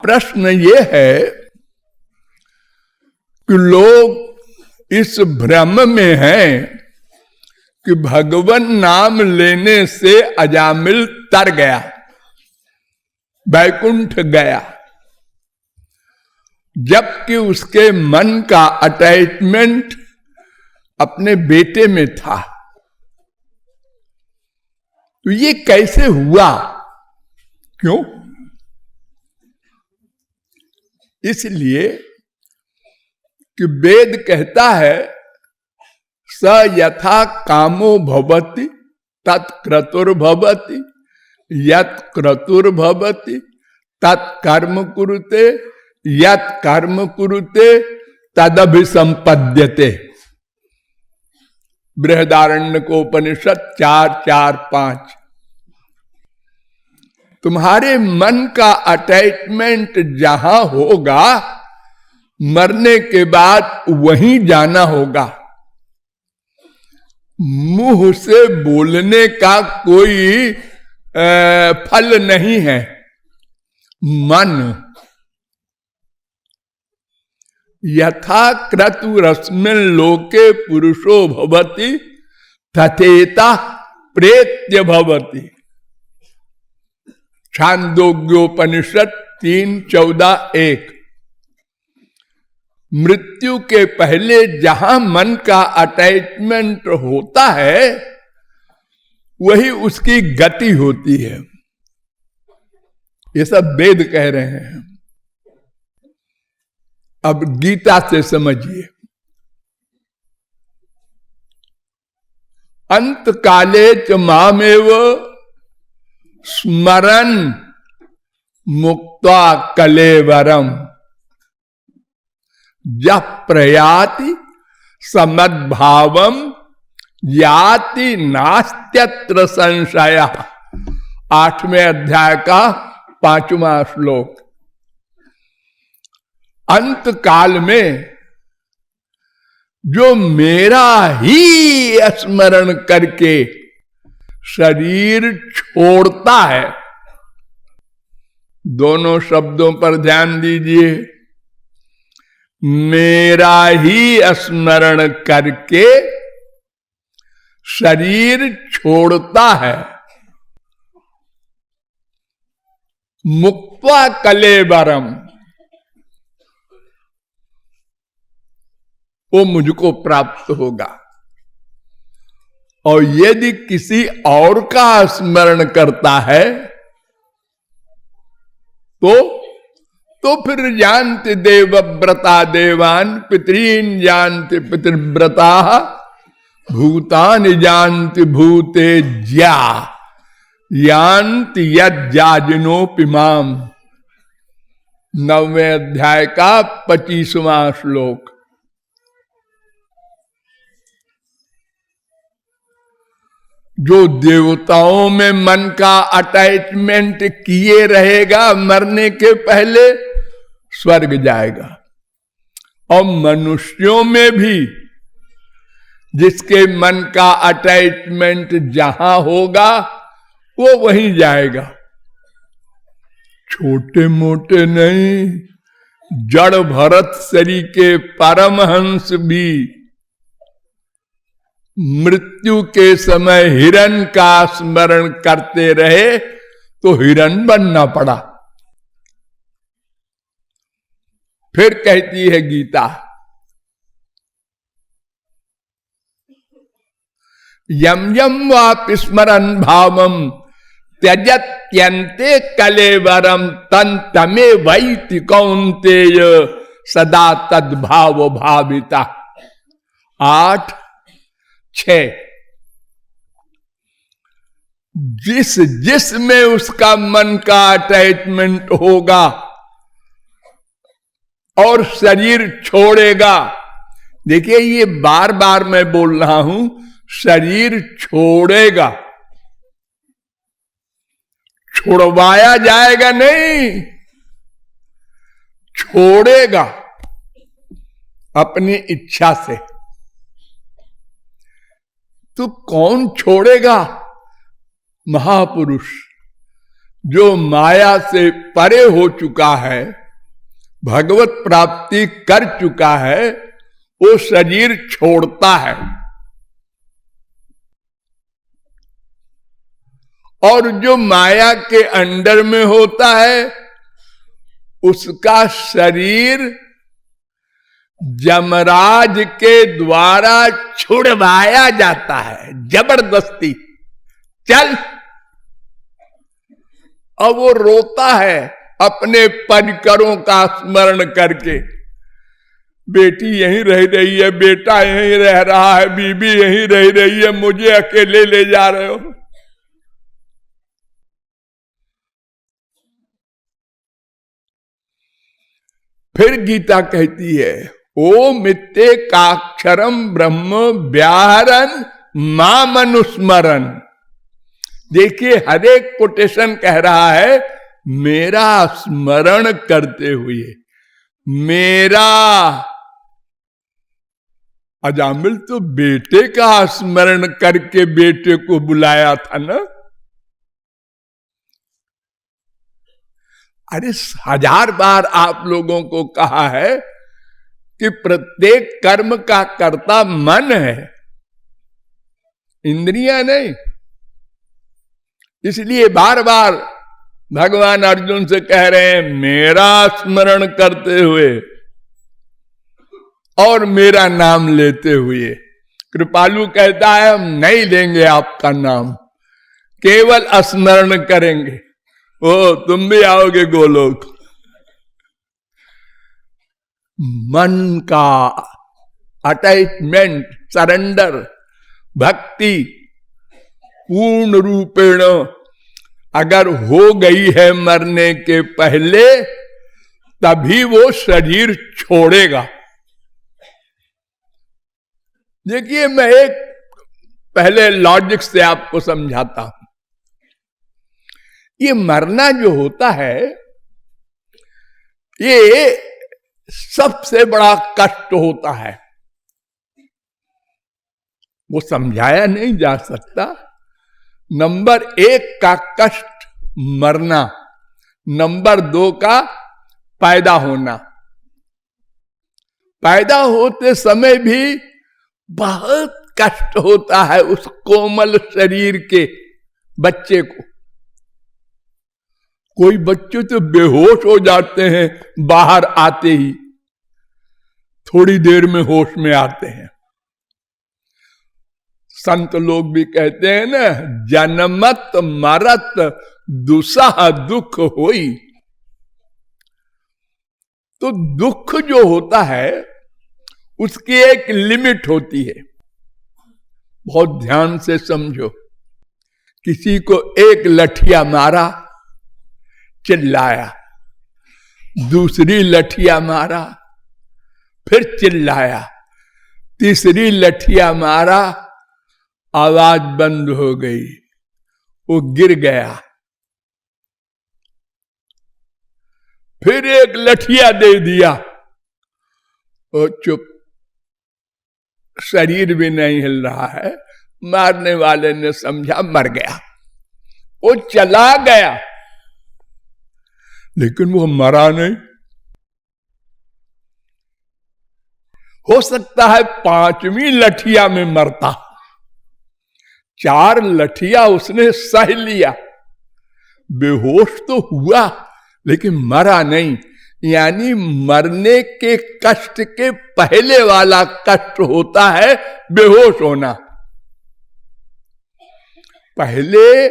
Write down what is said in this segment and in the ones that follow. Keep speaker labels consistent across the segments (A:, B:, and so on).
A: प्रश्न ये है कि लोग इस भ्रम में हैं कि भगवान नाम लेने से अजामिल तर गया, वैकुंठ गया, जबकि उसके मन का अटैचमेंट अपने बेटे में था। तो ये कैसे हुआ? क्यों? इसलिए कि वेद कहता है स यथा कामो भवति तत्क्रतुर्भवति, यत् क्रतुर्भवति तत्कर्म कुरुते, यत् कर्म कुरुते तदभिसंपद्यते। बृहदारण्यकोपनिषद 4:4-5। तुम्हारे मन का अटैचमेंट जहां होगा, मरने के बाद वहीं जाना होगा। मुंह से बोलने का कोई फल नहीं है। मन यथा क्रतुरस्मिन् लोके पुरुषो भवति तथेता प्रेत्य भवति। छांदोग्योपनिषद 3:14-1। मृत्यु के पहले जहां मन का अटैचमेंट होता है वही उसकी गति होती है। ये सब वेद कह रहे हैं। अब गीता से समझिए। अंत काले च मामेव स्मरन् मुक्त्वा कलेवरम यः प्रयाति समद्भावम याति नास्त्यत्र संशयः। 8वें अध्याय का 5वां श्लोक। अंत काल में जो मेरा ही स्मरण करके शरीर छोड़ता है, दोनों शब्दों पर ध्यान दीजिए। मेरा ही स्मरण करके शरीर छोड़ता है, मुक्त्वा कलेवरम, वो मुझको प्राप्त होगा। और यदि किसी और का स्मरण करता है तो फिर जानते देवव्रता देवान, पितरीन जानते पितृव्रता, भूतानि जानते भूते ज्या, यान्ति यज्जाजिनोपिमाम। 9वें अध्याय का 25वां श्लोक। जो देवताओं में मन का अटैचमेंट किए रहेगा, मरने के पहले स्वर्ग जाएगा। और मनुष्यों में भी जिसके मन का अटैचमेंट जहां होगा वो वहीं जाएगा। छोटे मोटे नहीं, जड़ भरत शरीर के परमहंस भी मृत्यु के समय हिरण का स्मरण करते रहे तो हिरण बनना पड़ा। फिर कहती है गीता, यम यम वापि स्मरन् भावम त्यजत्यन्ते कलेवरम तन तमे वैति कौन्तेय सदा तद्भाव भाविता। 8:6। जिस में उसका मन का अटैचमेंट होगा और शरीर छोड़ेगा, देखिए ये बार बार मैं बोल रहा हूं, शरीर छोड़ेगा, छुड़वाया जाएगा नहीं, छोड़ेगा अपनी इच्छा से। तो कौन छोड़ेगा? महापुरुष जो माया से परे हो चुका है, भगवत प्राप्ति कर चुका है, वो शरीर छोड़ता है और जो माया के अंडर में होता है उसका शरीर यमराज के द्वारा छुड़वाया जाता है, जबरदस्ती चल। अब वो रोता है अपने परिकरों का स्मरण करके, बेटी यहीं रह रही है, बेटा यहीं रह रहा है, बीबी यहीं रह रही है, मुझे अकेले ले जा रहे हो। फिर गीता कहती है ओम इत्येकाक्षरम ब्रह्म व्याहरन माम अनुस्मरन। देखिए हर एक कोटेशन कह रहा है मेरा स्मरण करते हुए। मेरा अजामिल तो बेटे का स्मरण करके बेटे को बुलाया था ना। अरे 1000 बार आप लोगों को कहा है कि प्रत्येक कर्म का कर्ता मन है, इंद्रियां नहीं। इसलिए बार बार भगवान अर्जुन से कह रहे हैं मेरा स्मरण करते हुए और मेरा नाम लेते हुए। कृपालु कहता है हम नहीं लेंगे आपका नाम, केवल स्मरण करेंगे। ओ तुम भी आओगे गोलोक। मन का अटैचमेंट, सरेंडर, भक्ति पूर्ण रूपेण अगर हो गई है मरने के पहले, तभी वो शरीर छोड़ेगा। देखिए मैं एक पहले लॉजिक से आपको समझाता हूं। ये मरना जो होता है ये सबसे बड़ा कष्ट होता है, वो समझाया नहीं जा सकता। नंबर 1 का कष्ट मरना, नंबर 2 का पैदा होना। पैदा होते समय भी बहुत कष्ट होता है उस कोमल शरीर के बच्चे को। कोई बच्चे तो बेहोश हो जाते हैं बाहर आते ही, थोड़ी देर में होश में आते हैं। संत लोग भी कहते हैं ना जन्मत मरत दुसह दुख होई। तो दुख जो होता है उसकी एक लिमिट होती है, बहुत ध्यान से समझो। किसी को एक लठिया मारा, चिल्लाया, दूसरी लठिया मारा, फिर चिल्लाया, तीसरी लठिया मारा, आवाज बंद हो गई, वो गिर गया। फिर एक लठिया दे दिया, वो चुप, शरीर भी नहीं हिल रहा है। मारने वाले ने समझा मर गया, वो चला गया, लेकिन वो मरा नहीं। हो सकता है 5वीं लठिया में मरता, 4 लठिया उसने सह लिया, बेहोश तो हुआ लेकिन मरा नहीं। यानी मरने के कष्ट के पहले वाला कष्ट होता है बेहोश होना। पहले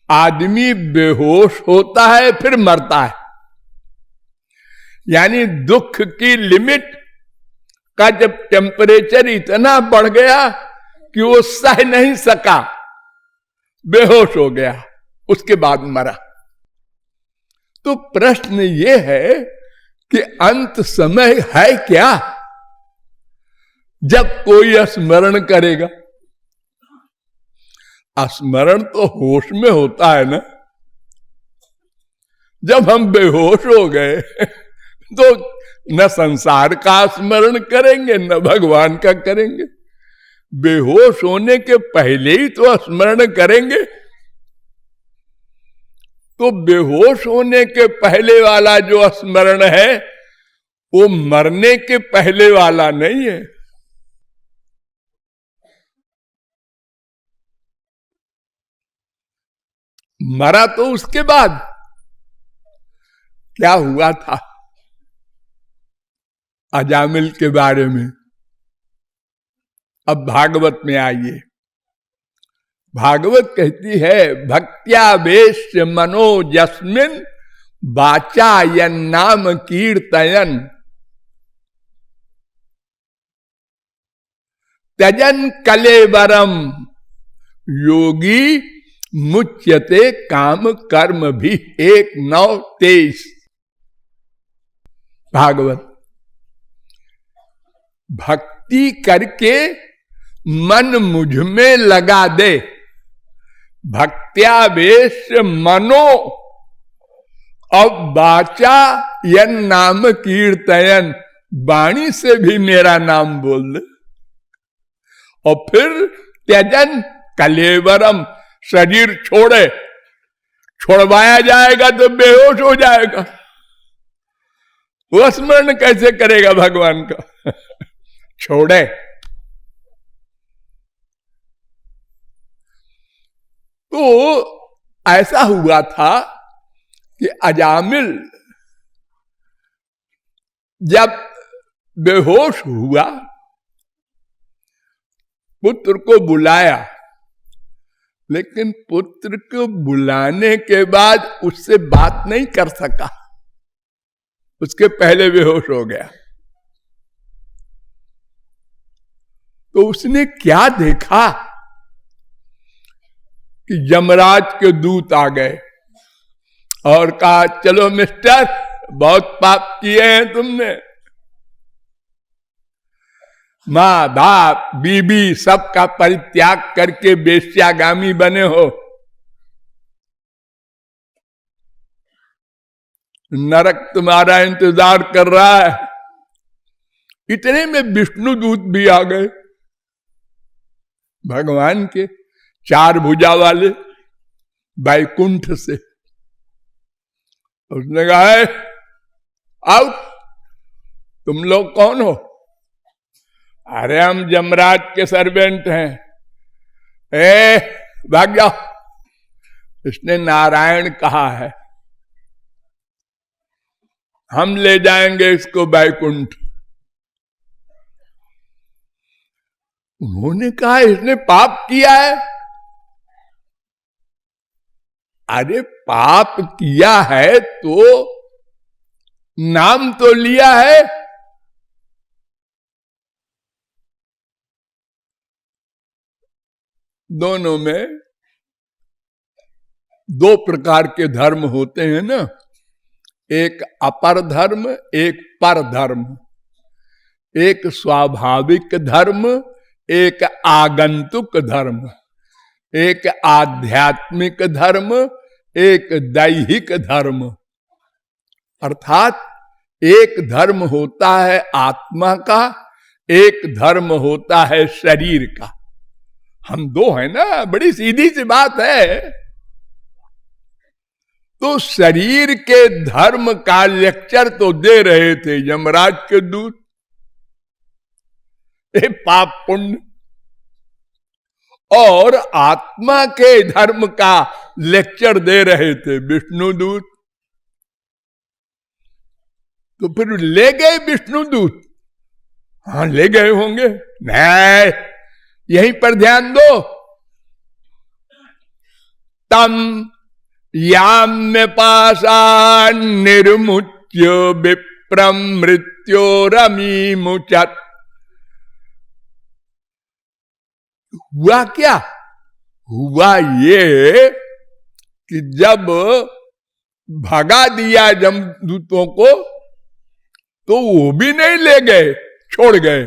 A: आदमी बेहोश होता है फिर मरता है। यानी दुख की लिमिट का जब टेम्परेचर इतना बढ़ गया कि वो सह नहीं सका, बेहोश हो गया, उसके बाद मरा। तो प्रश्न ये है कि अंत समय है क्या जब कोई स्मरण करेगा? स्मरण तो होश में होता है ना। जब हम बेहोश हो गए तो न संसार का स्मरण करेंगे न भगवान का करेंगे। बेहोश होने के पहले ही तो स्मरण करेंगे। तो बेहोश होने के पहले वाला जो स्मरण है वो मरने के पहले वाला नहीं है। मरा तो उसके बाद। क्या हुआ था अजामिल के बारे में अब भागवत में आइए। भागवत कहती है भक्त्यावेश मनो यस्मिन वाचायन नाम कीर्तयन त्यजन कलेवरम योगी मुच्यते काम कर्म भी 1:9-23 भागवत। भक्ति करके मन मुझ में लगा दे, भक्त्यावेश मनो अब वाचा यन नाम कीर्तयन, वाणी से भी मेरा नाम बोल दे। और फिर त्यजन कलेवरम, शरीर छोड़े, छोड़वाया जाएगा तो बेहोश हो जाएगा, वो स्मरण कैसे करेगा भगवान का? छोड़े। तो ऐसा हुआ था कि अजामिल जब बेहोश हुआ, पुत्र को बुलाया, लेकिन पुत्र को बुलाने के बाद उससे बात नहीं कर सका, उसके पहले बेहोश हो गया। तो उसने क्या देखा कि यमराज के दूत आ गए और कहा चलो मिस्टर, बहुत पाप किए हैं तुमने, माँ बाप बीबी सबका परित्याग करके वेश्यागामी बने हो, नरक तुम्हारा इंतजार कर रहा है। इतने में विष्णु दूत भी आ गए, भगवान के 4 भुजा वाले, बैकुंठ से। उसने कहा आओ, तुम लोग कौन हो? अरे हम यमराज के सर्वेंट हैं। भाग जाओ। इसने नारायण कहा है, हम ले जाएंगे इसको बैकुंठ। उन्होंने कहा इसने पाप किया है। अरे पाप किया है तो नाम तो लिया है। दोनों में 2 प्रकार के धर्म होते हैं ना, एक अपर धर्म, एक पर धर्म। एक स्वाभाविक धर्म, एक आगंतुक धर्म, एक आध्यात्मिक धर्म, एक दैहिक धर्म। अर्थात एक धर्म होता है आत्मा का, एक धर्म होता है शरीर का। हम 2 हैं ना, बड़ी सीधी सी बात है। तो शरीर के धर्म का लेक्चर तो दे रहे थे यमराज के दूत, पाप पुण्य, और आत्मा के धर्म का लेक्चर दे रहे थे विष्णु दूत। तो फिर ले गए विष्णु दूत। हाँ ले गए होंगे, नहीं, यहीं पर ध्यान दो। तम याम्य पाशा निर्मुच्य विप्रम मृत्योरमी मुचत। हुआ क्या? हुआ ये कि जब भगा दिया जमदूतों को तो वो भी नहीं ले गए, छोड़ गए,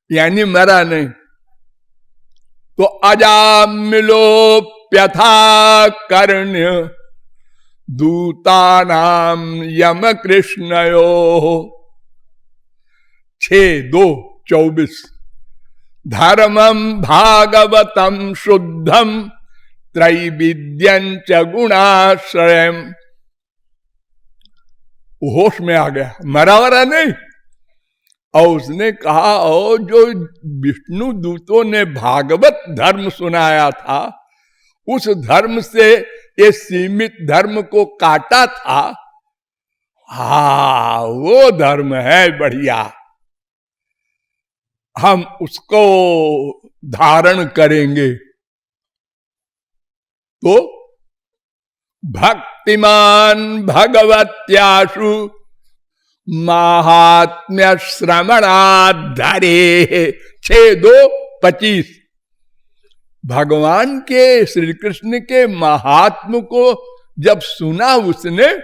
A: यानी मरा नहीं। तो अजामिलोप्यथा कर्ण्य दूतानाम यम कृष्णयो 6:2-24 धर्मम भागवतम शुद्धम त्रैविद्यंच गुणाश्रयम। होश में आ गया, मरा वरा नहीं। और उसने कहा, ओ जो विष्णु दूतों ने भागवत धर्म सुनाया था, उस धर्म से ये सीमित धर्म को काटा था, हाँ वो धर्म है बढ़िया, हम उसको धारण करेंगे। तो भक्तिमान भगवत्याशु महात्म्य श्रवणाधरे 6:2-25। भगवान के, श्री कृष्ण के महात्म को जब सुना उसने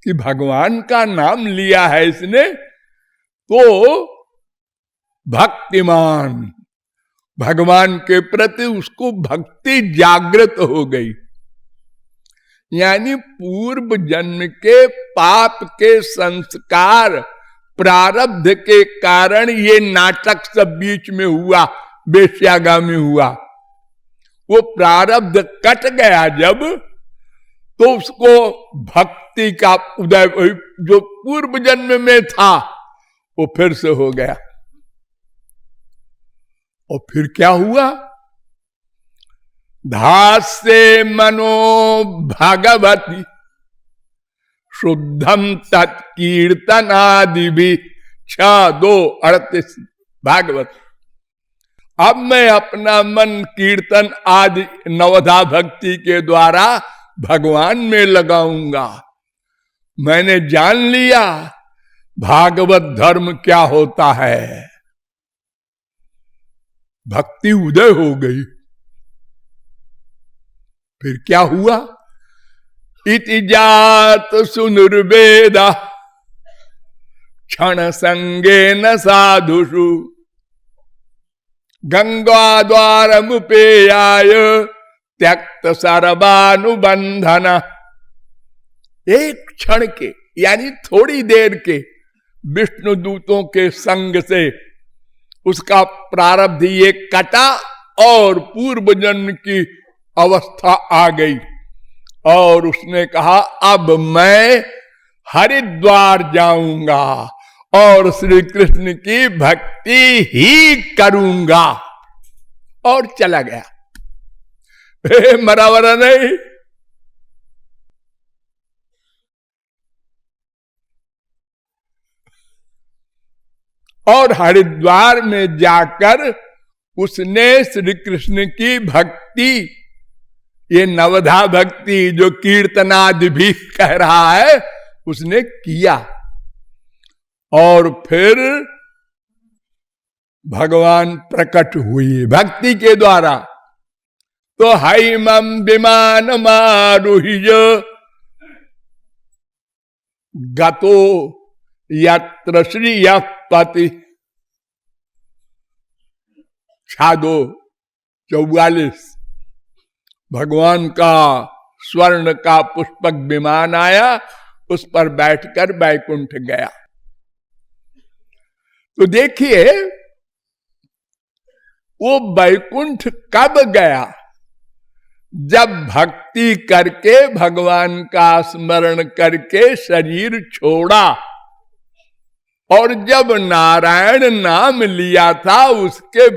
A: कि भगवान का नाम लिया है इसने, तो भक्तिमान, भगवान के प्रति उसको भक्ति जागृत हो गई। यानी पूर्व जन्म के पाप के संस्कार प्रारब्ध के कारण ये नाटक सब बीच में हुआ, बेश्यागामी हुआ। वो प्रारब्ध कट गया जब, तो उसको भक्ति का उदय जो पूर्व जन्म में था वो फिर से हो गया। और फिर क्या हुआ? धास्ये मनो भगवती शुद्धम तत्कीर्तनादि भी 6:2-38 भागवत। अब मैं अपना मन कीर्तन आदि नवधा भक्ति के द्वारा भगवान में लगाऊंगा। मैंने जान लिया भागवत धर्म क्या होता है। भक्ति उदय हो गई। फिर क्या हुआ? इति जात सुनुर्वेदा क्षण संगेन साधुषु गंगा द्वार मुपेयाय त्यक्त सर्वानुबंधन। एक क्षण के यानी थोड़ी देर के विष्णु दूतों के संग से उसका प्रारब्ध ये कटा और पूर्व जन्म की अवस्था आ गई। और उसने कहा अब मैं हरिद्वार जाऊंगा और श्री कृष्ण की भक्ति ही करूंगा। और चला गया, मरा वरा नहीं। और हरिद्वार में जाकर उसने श्री कृष्ण की भक्ति, ये नवधा भक्ति जो कीर्तनादि भी कह रहा है, उसने किया। और फिर भगवान प्रकट हुई भक्ति के द्वारा। तो हैमं विमान मारुह्य गतो यत्र श्रियः पति 6:44। भगवान का स्वर्ण का पुष्पक विमान आया, उस पर बैठकर बैकुंठ गया। तो देखिए वो बैकुंठ कब गया? जब भक्ति करके भगवान का स्मरण करके शरीर छोड़ा। और जब नारायण नाम लिया था उसके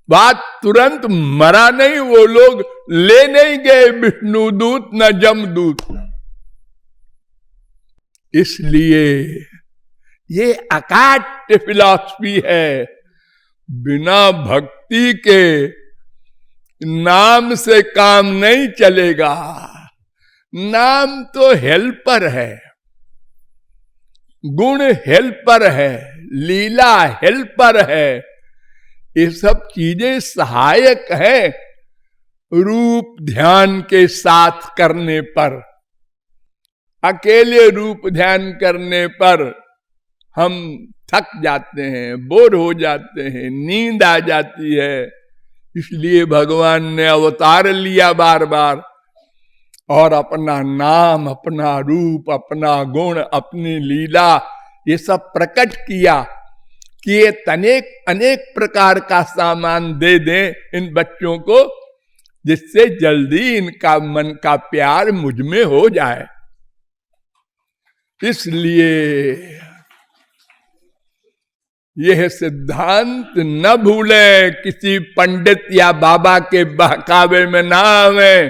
A: बाद तुरंत मरा नहीं। वो लोग ले नहीं गए विष्णु दूत न जमदूत। इसलिए ये अकाट्य फिलॉसफी है। बिना भक्ति के नाम से काम नहीं चलेगा। नाम तो हेल्पर है, गुण हेल्पर है, लीला हेल्पर है, ये सब चीजें सहायक है रूप ध्यान के साथ करने पर। अकेले रूप ध्यान करने पर हम थक जाते हैं, बोर हो जाते हैं, नींद आ जाती है। इसलिए भगवान ने अवतार लिया बार बार और अपना नाम, अपना रूप, अपना गुण, अपनी लीला ये सब प्रकट किया कि ये अनेक प्रकार का सामान दे दें इन बच्चों को, जिससे जल्दी इनका मन का प्यार मुझ में हो जाए। इसलिए यह सिद्धांत न भूले, किसी पंडित या बाबा के बहकावे में ना आवे।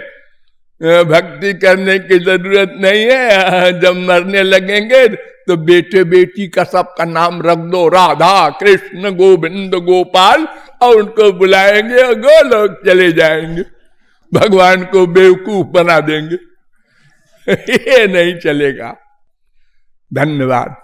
A: भक्ति करने की जरूरत नहीं है। जब मरने लगेंगे तो बेटे बेटी का सबका नाम रख दो, राधा कृष्ण गोविंद गोपाल, और उनको बुलाएंगे और गोलोक चले जाएंगे, भगवान को बेवकूफ बना देंगे। ये नहीं चलेगा। धन्यवाद।